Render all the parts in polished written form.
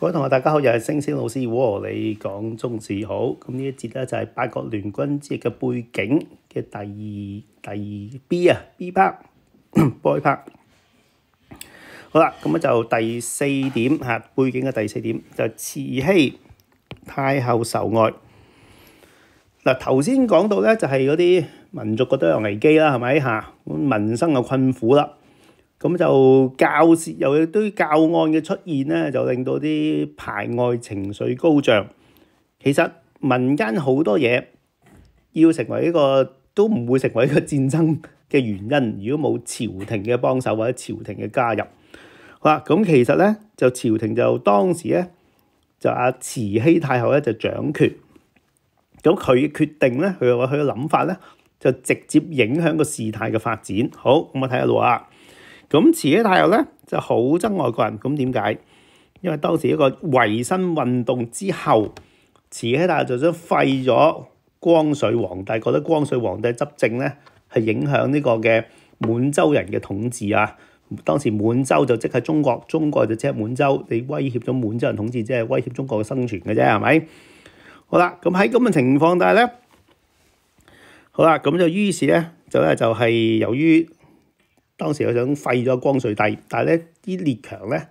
各位同學大家好，又係星星老師喎，你講中史好。咁呢一節咧就係八國聯軍之役嘅背景嘅第 B 啊 B part boy part。好啦，咁就第四點嚇，背景嘅第四點就係慈禧太后受害。嗱，頭先講到咧就係嗰啲民族覺得有危機啦，係咪嚇？民生嘅困苦啦。咁就教事又有堆教案嘅出現咧，就令到啲排外情緒高漲。其實民間好多嘢要成為一個都唔會成為一個戰爭嘅原因，如果冇朝廷嘅幫手或者朝廷嘅加入。好啦，咁其實咧就朝廷就當時咧就慈禧太后咧就掌權，咁佢嘅決定咧，佢嘅諗法咧就直接影響個事態嘅發展。好，咁我睇下咯啊。咁慈禧太后咧就好憎外國人，咁點解？因為當時一個維新運動之後，慈禧太后就想廢咗光緒皇帝，覺得光緒皇帝執政咧係影響呢個嘅滿洲人嘅統治啊。當時滿洲就即係中國，中國就即係滿洲，你威脅咗滿洲人統治，即係威脅中國嘅生存嘅啫，係咪？好啦，咁喺咁嘅情況下咧，好啦，咁就於是咧就係由於當時佢想廢咗光緒帝，但係咧啲列強咧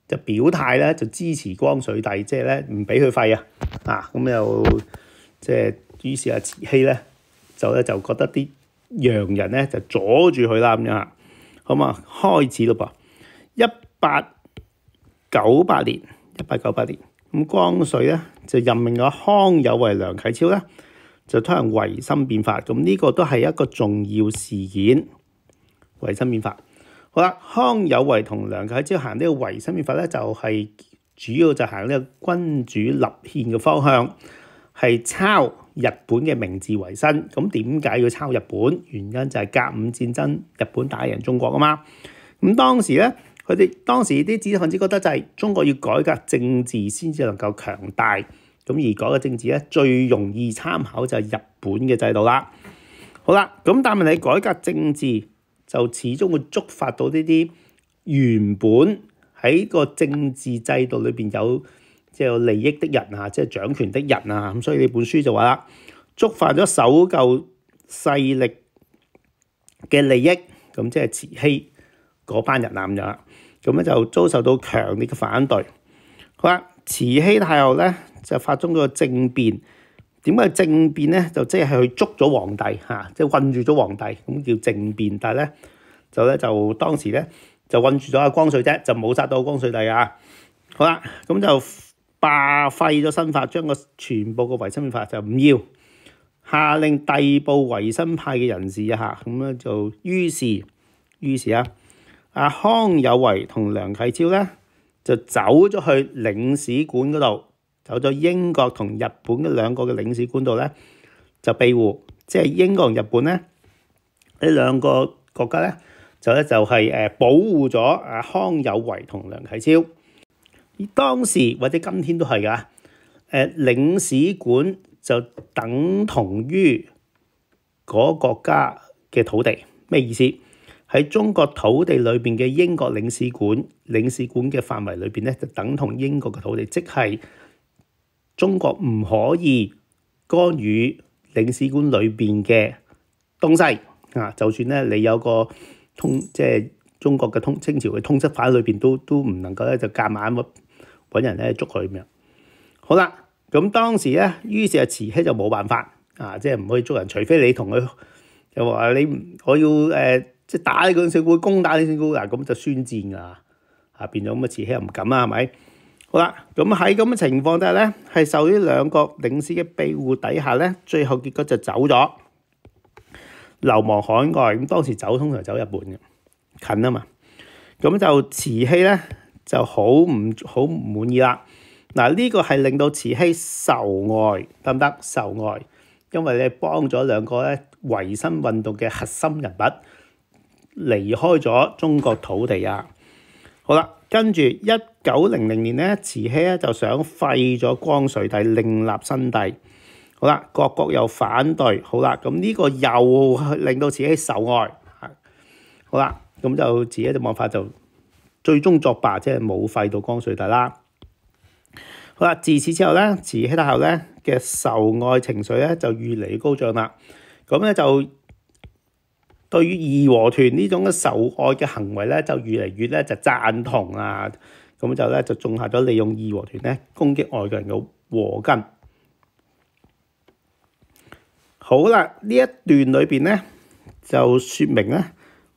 就表態咧就支持光緒帝，即係咧唔俾佢廢啊！咁又即係於是慈禧咧就覺得啲洋人咧就阻住佢啦咁樣。好嘛，開始咯噃，1898年，咁光緒咧就任命咗康有為、梁啟超咧就推行維新變法，咁呢個都係一個重要事件。維新變法，好啦，康有為同梁啟超行呢個維新變法咧，就係主要就行呢個君主立憲嘅方向，係抄日本嘅明治維新。咁點解要抄日本？原因就係甲午戰爭，日本打贏中國啊嘛。咁當時咧，當時啲知識分子覺得就係中國要改革政治先至能夠強大。咁而改革政治咧，最容易參考就係日本嘅制度啦。好啦，咁但係你改革政治，就始終會觸發到呢啲原本喺個政治制度裏邊有利益的人啊，即係掌權的人啊，咁所以呢本書就話啦，觸發咗守舊勢力嘅利益，咁即係慈禧嗰班人咁樣，咁咧就遭受到強烈嘅反對。好啦，慈禧太后咧就發動咗個政變。點解政變咧？就即係去捉咗皇帝嚇，即係困住咗皇帝，咁叫政變。但係咧就當時咧就困住咗阿光緒啫，就冇殺到光緒帝啊。好啦，咁就罷廢咗新法，將個全部個維新法就唔要，下令逮捕維新派嘅人士啊。咁咧就於是阿康有為同梁啟超咧就走咗去領事館嗰度。走咗英國同日本嘅兩個嘅領事館度咧，就庇護，即係英國同日本咧呢兩個國家咧，就係保護咗阿康有為同梁啟超。而當時或者今天都係㗎，領事館就等同於嗰個國家嘅土地。咩意思？喺中國土地裏邊嘅英國領事館嘅範圍裏邊咧，就等同英國嘅土地，即係中國唔可以干預領事館裏邊嘅東西啊！就算咧你有個即係中國嘅清朝嘅通緝犯裏邊，都唔能夠咧就夾硬揾人咧捉佢咁樣。好啦，咁當時咧，於是慈禧就冇辦法啊，即係唔可以捉人，除非你同佢又話我要即係打你個領事館，攻打你領事館嗱，咁就宣戰㗎啊！變咗咁嘅慈禧又唔敢啦，係咪？好啦，咁喺咁嘅情況底下咧，係受呢兩個領事嘅庇護底下咧，最後結果就走咗，流亡海外。咁當時通常走日本嘅，近啊嘛。咁就慈禧咧就好唔滿意啦。嗱，呢個係令到慈禧受害，得唔得？受害，因為你幫咗兩個咧維新運動嘅核心人物離開咗中國土地啊。好啦，跟住1900年咧，慈禧咧就想廢咗光緒帝，另立新帝。好啦，各國又反對。好啦，咁呢個又令到慈禧受害。好啦，咁就慈禧就冇辦法，就最終作罷，即係冇廢到光緒帝啦。好啦，自此之後咧，慈禧太后咧嘅仇愛情緒咧就越嚟越高漲啦。咁咧就對於義和團呢種嘅仇愛嘅行為咧，就越嚟越咧就贊同啊。咁就咧就種下咗利用義和團咧攻擊外國人嘅禍根。好啦，呢一段裏邊咧就説明咧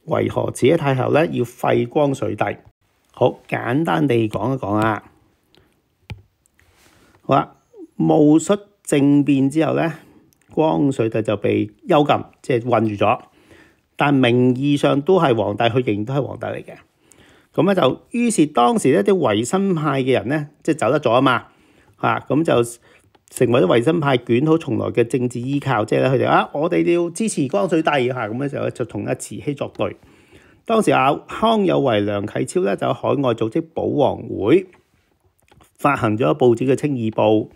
為何慈禧太后咧要廢光緒帝。好簡單地講一講啊。好啦，戊戌政變之後咧，光緒帝就被幽禁，即係困住咗。但名義上都係皇帝，佢仍然都係皇帝嚟嘅。咁咧就於是當時咧啲維新派嘅人咧，即係走得咗啊嘛，咁就成為咗維新派捲土重來嘅政治依靠，即係咧佢哋我哋要支持光緒帝嚇，咁咧就同阿慈禧作對。當時康有為、梁啟超咧就喺海外組織保皇會，發行咗報紙嘅《清議報》，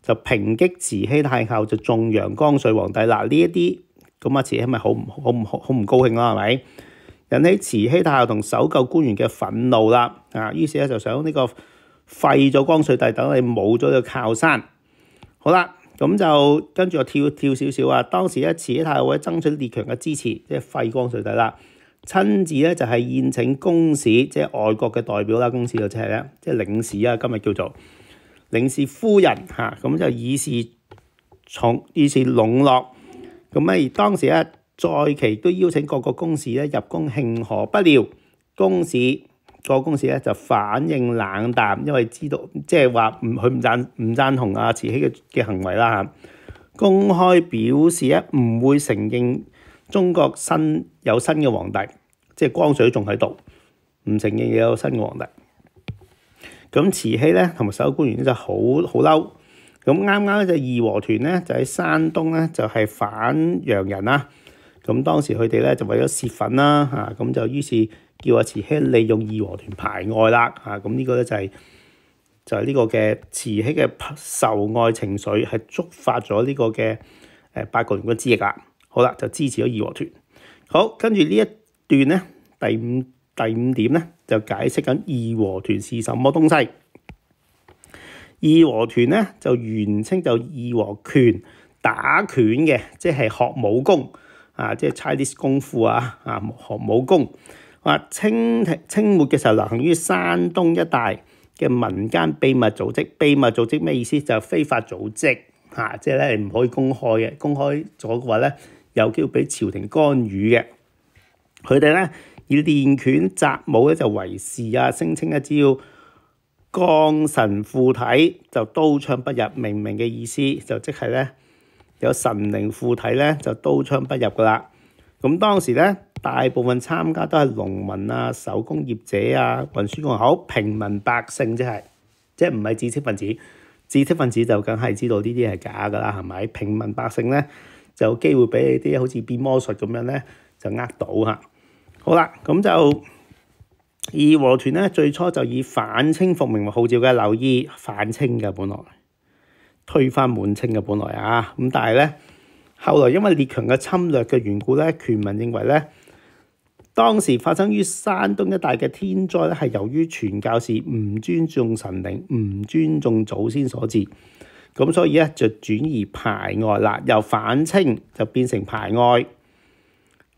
就抨擊慈禧太后就頌揚光緒皇帝。嗱呢一啲咁慈禧咪好唔高興啦，係咪？引起慈禧太后同搜救官員嘅憤怒啦，於是咧就想呢個廢咗光緒帝，等你冇咗個靠山。好啦，咁就跟住我跳少少啊。當時咧慈禧太后為爭取列強嘅支持，即係廢光緒帝啦，親自咧就係宴請公使，即係外國嘅代表啦，公使就即係咧即係領事啊，今日叫做領事夫人嚇，咁就以示籠絡。咁而當時咧在期都邀請各個公使咧入宮慶賀，不料公使咧就反應冷淡，因為知道即係話佢唔贊同慈禧嘅行為啦嚇，公開表示咧唔會承認中國有新嘅皇帝，即係光緒仲喺度，唔承認有新嘅皇帝。咁慈禧咧同埋所有官員咧就好嬲。咁啱啱咧就義和團咧就喺山東咧就係反洋人啦。咁當時佢哋咧就為咗泄憤啦咁就於是叫阿慈禧利用義和團排外啦咁呢個咧就係呢個嘅慈禧嘅仇愛情緒係觸發咗呢個嘅八國聯軍之役啦。好啦，就支持咗義和團。好，跟住呢一段咧第五點咧就解釋緊義和團是什麼東西。義和團咧就原稱就義和拳，打拳嘅，即係學武功即係 Chinese 功夫學武功。清末嘅時候流行於山東一帶嘅民間秘密組織。秘密組織咩意思？就係非法組織即係咧唔可以公開嘅，公開咗嘅話咧有機會俾朝廷干預嘅。佢哋咧以練拳習武咧就為事聲稱只要降神附體就刀槍不入，明明嘅意思就即係咧有神靈附體咧就刀槍不入噶啦。咁當時咧大部分參加都係農民手工業者運輸工人，平民百姓即係唔係知識分子。知識分子就梗係知道呢啲係假噶啦，係咪？平民百姓咧就有機會俾你啲好似變魔術咁樣咧就呃到嚇。好啦，咁就義和團咧最初就以反清復明為號召嘅，留意反清嘅本來推翻滿清嘅本來咁但係咧後來因為列強嘅侵略嘅緣故咧，權民認為咧當時發生於山東一帶嘅天災咧係由於傳教士唔尊重神靈、唔尊重祖先所致，咁所以咧就轉移排外啦，由反清就變成排外。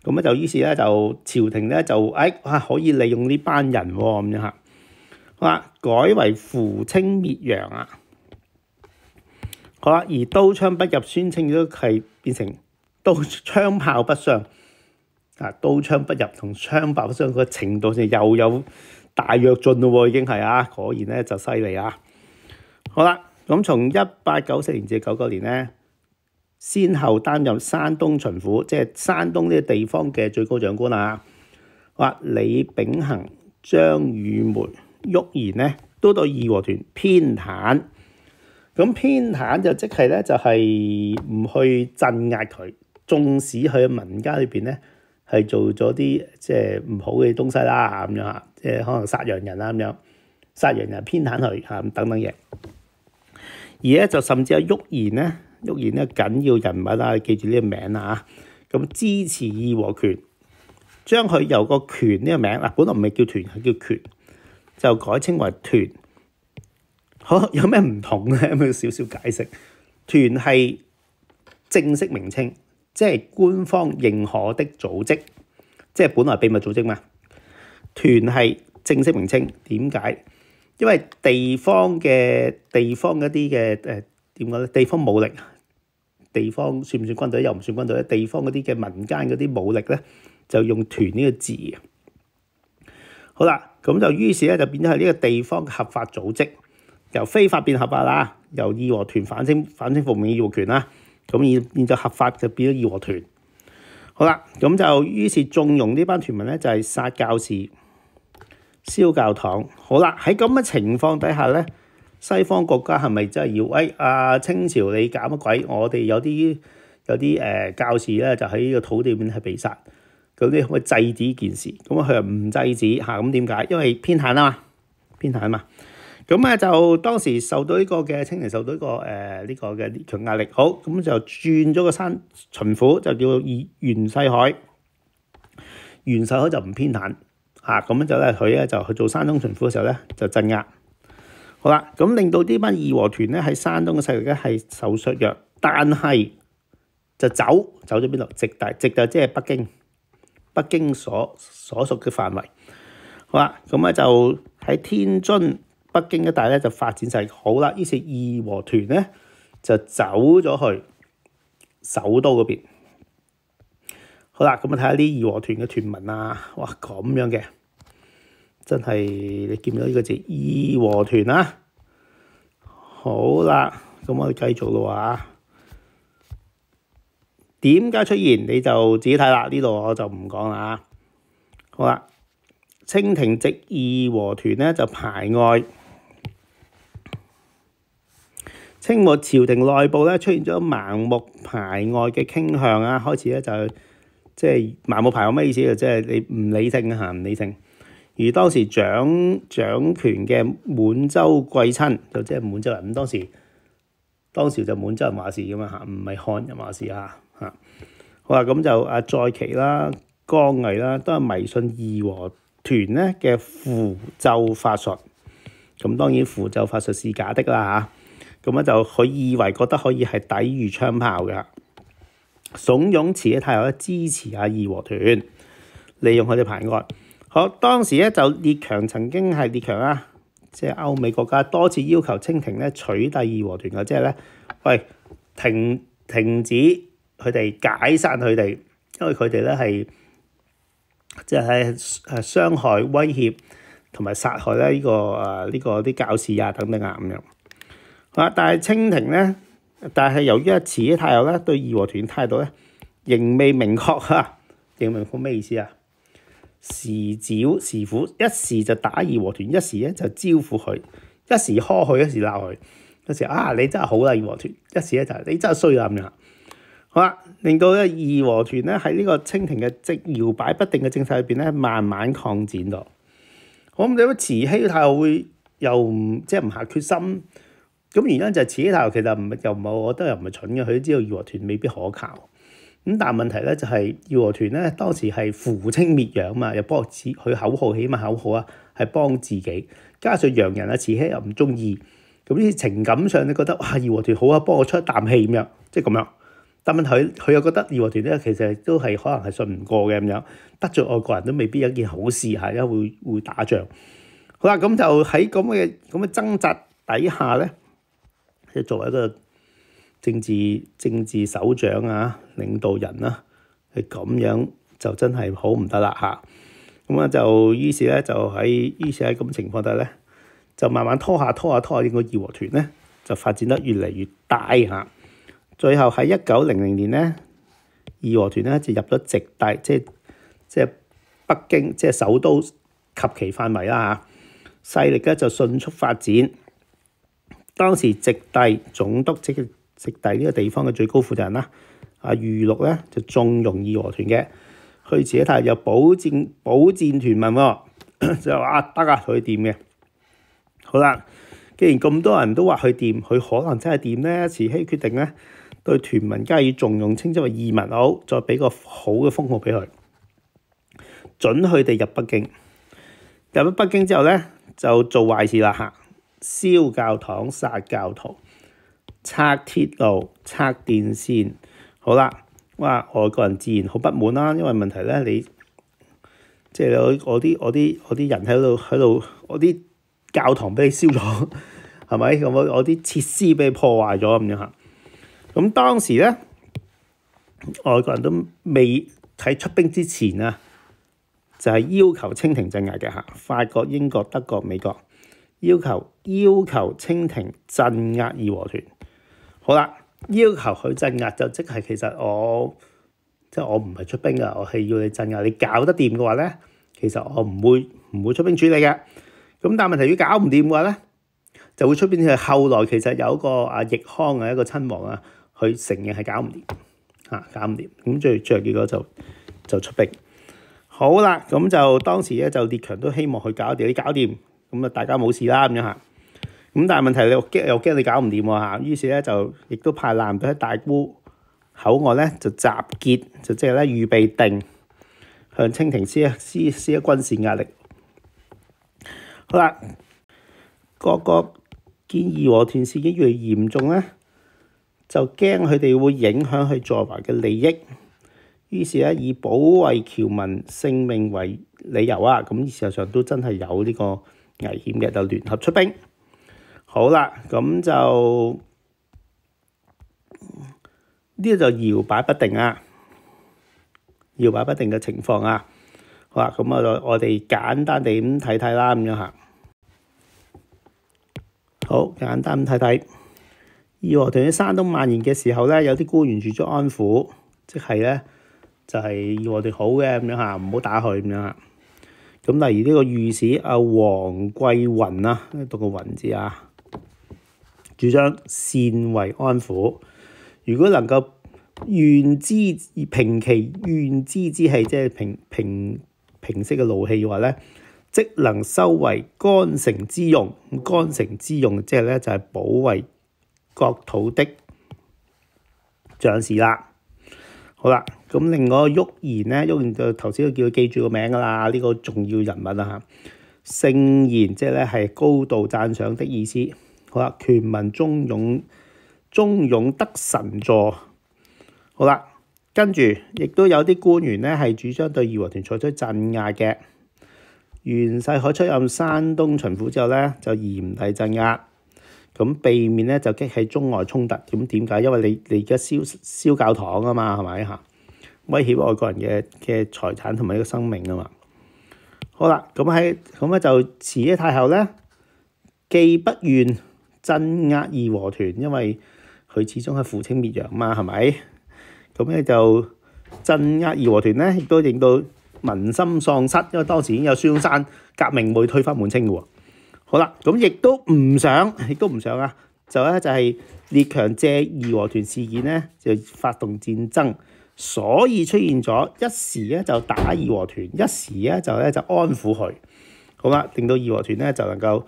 咁咧就於是咧就朝廷咧就可以利用呢班人咁樣嚇，好啦，改為扶清滅洋好啦，而刀槍不入宣稱亦都係變成槍炮不傷刀槍不入同槍炮不傷個程度上又有大躍進咯，已經係果然咧就犀利好啦，咁從1894年至99年咧，先後擔任山東巡撫，即係山東呢個地方嘅最高長官李秉衡、張汝梅、旭賢咧都對義和團偏袒。咁偏袒就即係咧就係唔去鎮壓佢，縱使佢喺民間裏邊咧係做咗啲即係唔好嘅東西啦咁樣即係可能殺洋人咁樣，殺洋人偏袒佢等等嘢。而咧就甚至有旭賢咧緊要人物記住呢個名咁支持義和拳，將佢由個拳呢個名本來唔係叫團係叫拳，就改稱為團。好，有咩唔同咧？咁樣少少解釋。團係正式名稱，即係官方認可的組織，即係本來秘密組織嘛。團係正式名稱，點解？因為地方嗰啲嘅點講咧？地方武力，地方算唔算軍隊？又唔算軍隊咧。地方嗰啲嘅民間嗰啲武力咧，就用團呢個字。好啦，咁就於是咧就變咗係呢個地方嘅合法組織，由非法變合法啦，由義和團反清復明義和拳啦，咁現在合法就變咗義和團。好啦，咁就於是縱容呢班團民咧，就係殺教士、燒教堂。好啦，喺咁嘅情況底下咧，西方國家係咪真係要清朝你搞乜鬼？我哋有啲教士咧就喺呢個土地裏面係被殺，咁你可唔可以制止呢件事？咁佢又唔制止嚇，咁點解？因為偏袒啊嘛。咁啊就當時受到呢個嘅清廷受到呢個嘅列強壓力，好，咁就轉咗個山巡撫，就叫袁世凱。袁世凱就唔偏袒嚇，咁樣就咧佢咧就去做山東巡撫嘅時候咧就鎮壓。好啦，咁令到呢班義和團咧喺山東嘅勢力咧係受削弱，但係就走咗邊度？直隸即係北京所屬嘅範圍。好啦，咁咧就喺天津、北京一帶咧就發展勢好啦，於是義和團咧就走咗去首都嗰邊。好啦，咁啊睇下啲義和團嘅團民啊，哇咁樣嘅，真係你見唔到呢個字義和團啊？好啦，咁我哋繼續咯喎。點解出現你就自己睇啦，呢度我就唔講啦。好啦，清廷籍義和團咧就排外。清末朝廷內部咧出現咗盲目排外嘅傾向啊，開始咧就即係盲目排外咩意思啊？即係你唔理性嚇，唔理性。而當時掌權嘅滿洲貴親就即係滿洲人，咁當時就滿洲人話事噶嘛嚇，唔係漢人話事嚇。好啦，咁就載琪啦、江毅啦，都係迷信義和團咧嘅符咒法術。咁當然符咒法術是假的啦嚇。咁咧就佢以為覺得可以係抵禦槍炮嘅，慫恿慈禧太后咧支持下義和團，利用佢哋排外。好，當時咧就列強曾經係列強啊，即係歐美國家多次要求清廷咧取締義和團嘅，即係咧喂停止佢哋解散佢哋，因為佢哋咧係即係傷害、威脅同埋殺害咧呢個啲教士啊等等啊咁樣。但係清廷咧，由於慈禧太后咧對義和團態度咧仍未明確嚇，仍未明確咩意思啊？時剿時撫，一時就打義和團，一時咧就招呼佢，一時呵佢，一時鬧佢，一時你真係好啦義和團，一時咧就你真係衰啊咁樣。好啦，令到咧義和團咧喺呢個清廷嘅搖擺不定嘅政策裏邊咧，慢慢擴展到。好，咁點解慈禧太后會又唔下決心？咁原因就係慈禧太后其實我覺得又唔係蠢嘅，佢都知道義和團未必可靠。咁但係問題咧就係義和團咧當時係扶清滅洋嘛，又幫佢口號，起碼口號啊係幫自己，加上洋人慈禧又唔中意，咁呢情感上你覺得哇義和團好啊，幫我出一啖氣咁樣，即係咁樣。但問題佢又覺得義和團咧其實都係可能係信唔過嘅咁樣，得罪外國人都未必有一件好事嚇，因為會打仗。好啦，咁就喺咁嘅掙扎底下咧，即係作為一個政治首長啊、領導人啦，係咁樣就真係好唔得啦嚇。咁啊就於是喺咁情況底下咧，就慢慢拖下，呢個義和團咧就發展得越嚟越大嚇。最後喺1900年咧，義和團咧就入咗直隸，即係北京，即係首都及其範圍啦嚇。勢力咧就迅速發展。當時直隸總督即係直隸呢個地方嘅最高負責人啦，裕祿咧就縱容義和團嘅，佢自己睇有保薦團民喎，就話得啊，佢掂嘅。好啦，既然咁多人都話佢掂，佢可能真係掂咧。慈禧決定咧對團民加以重用，稱之為義民，好，再俾個好嘅封號俾佢，準佢哋入北京。入咗北京之後咧，就做壞事啦嚇。燒教堂、殺教徒、拆鐵路、拆電線。好啦，哇！外國人自然好不滿啦，因為問題咧，你即係我啲人喺度，我啲教堂俾你燒咗，係咪？咁我啲設施俾你破壞咗咁樣嚇。咁當時咧，外國人都未喺出兵之前啊，就係要求清廷鎮壓嘅嚇。法國、英國、德國、美國要求清廷鎮壓義和團。好啦，要求佢鎮壓就即係其實我唔係出兵㗎，我係要你鎮壓。你搞得掂嘅話咧，其實我唔會出兵處理嘅。咁但係問題，如果搞唔掂嘅話咧，就會出兵。係後來其實有一個奕匡一個親王啊，佢承認係搞唔掂嚇，搞唔掂。咁最後結果就出兵。好啦，咁就當時咧就列強都希望佢搞掂，你搞掂咁啊，大家冇事啦咁樣嚇。咁但係問題你又驚你搞唔掂喎嚇，於是咧就亦都派艦隊喺大沽口岸咧就集結，就即係咧預備定向清廷施一軍事壓力。好啦，各國見義和團事件越嚟越嚴重咧，就驚佢哋會影響佢在華嘅利益，於是咧以保衞僑民性命為理由啊，咁事實上都真係有呢個危險嘅，就聯合出兵。好啦，咁就呢就搖擺不定啊，搖擺不定嘅情況啊。好啦，咁我哋簡單地咁睇睇啦，咁樣嚇。好，簡單睇睇義和團喺山東蔓延嘅時候咧，有啲官員住咗安撫，即係咧就係義和團好嘅咁樣嚇，唔好打佢咁樣嚇。咁例如呢個御史黃桂雲啊，讀個雲字啊。主張善為安撫，如果能夠願之平其怨之之氣，即係平息嘅怒氣嘅話咧，即能收為干城之用。干城之用即係咧就係保衛國土的將士啦。好啦，咁另外旭賢咧，旭賢就頭先都叫佢記住個名噶啦，呢個重要人物啊嚇。聖賢即係咧係高度讚賞的意思。好啦，權民忠勇得神助。好啦，跟住亦都有啲官員咧係主張對義和團採取鎮壓嘅。袁世凱出任山東巡撫之後咧，就嚴厲鎮壓，咁避免咧就激起中外衝突。咁點解？因為你而家燒教堂啊嘛，係咪嚇？威脅外國人嘅財產同埋呢個生命啊嘛。好啦，咁咧就慈禧太后咧，既不願鎮壓義和團，因為佢始終係扶清滅洋嘛，係咪？咁咧就鎮壓義和團咧，亦都令到民心喪失，因為當時已經有孫中山革命會推翻滿清嘅喎。好啦，咁亦都唔想啊，就係列強借義和團事件咧就發動戰爭，所以出現咗一時咧就打義和團，一時咧就安撫佢。好啦，令到義和團咧就能夠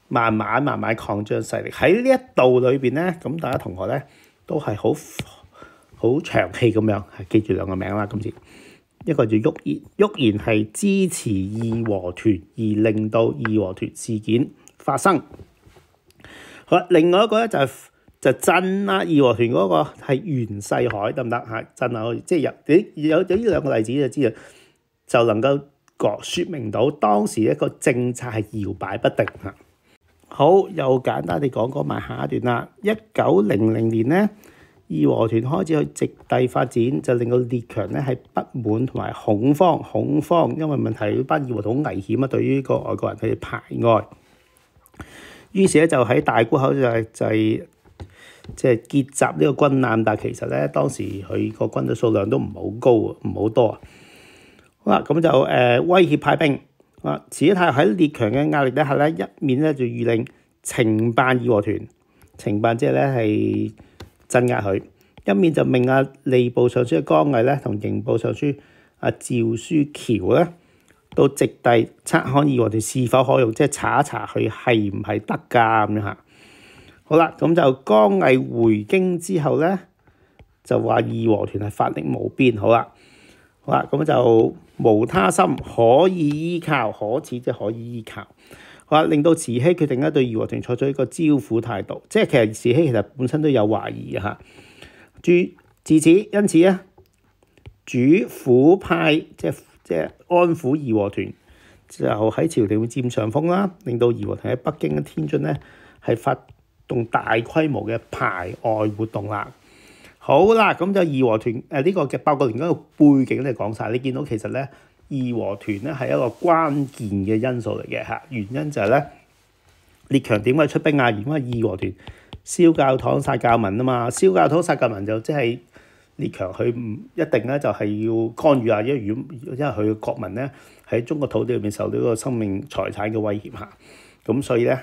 慢慢擴張勢力。喺呢一度裏邊咧，咁大家同學咧都係好長氣咁樣，係記住兩個名啦。今次一個叫旭賢，旭賢係支持義和團而令到義和團事件發生。好啦，另外一個咧就鎮壓義和團嗰個係袁世凱，得唔得嚇？鎮壓即係有呢兩個例子就知道，就能夠説明到當時一個政策係搖擺不定嚇。好，又簡單地講埋下一段啦。1900年咧，義和團開始去直隸發展，就令到列強咧係不滿同埋恐慌，因為問題班義和團好危險啊，對於個外國人佢哋排外。於是咧就喺大沽口就係即係結集呢個軍艦，但係其實咧當時佢個軍隊數量都唔係好高啊，唔好多啊。好啦，咁就威脅派兵。慈禧太后喺列強嘅壓力底下咧，一面咧就諭令懲辦義和團，懲辦即係咧係鎮壓佢；一面就命吏部尚書嘅江毅咧同刑部尚書趙書橋咧到直隸察看義和團是否可用，即係查一查佢係唔係得㗎咁樣嚇。好啦，咁就江毅回京之後咧，就話義和團係法力無邊。好啦，咁就無他心可以依靠，可恥即係可以依靠。好啦，令到慈禧決定咧對義和團採取一個招撫態度，即係其實慈禧其實本身都有懷疑嘅嚇。自此因此咧，主撫派即係安撫義和團，就喺朝廷會佔上風啦，令到義和團喺北京嘅天津咧係發動大規模嘅排外活動啦。好啦，咁就義和團呢個嘅8國聯軍嘅背景咧講晒，你見到其實咧義和團咧係一個關鍵嘅因素嚟嘅嚇，原因就係咧列強點解出兵啊？因為義和團燒教堂殺教民啊嘛，燒教堂殺教民就即係列強佢唔一定咧就係要干預啊，因為佢國民咧喺中國土地裏面受到一個生命財產嘅威脅嚇，咁所以咧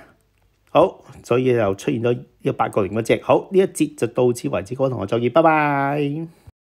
所以就出現咗呢個8國聯軍。好，呢一節就到此為止，各位同學再見，拜拜。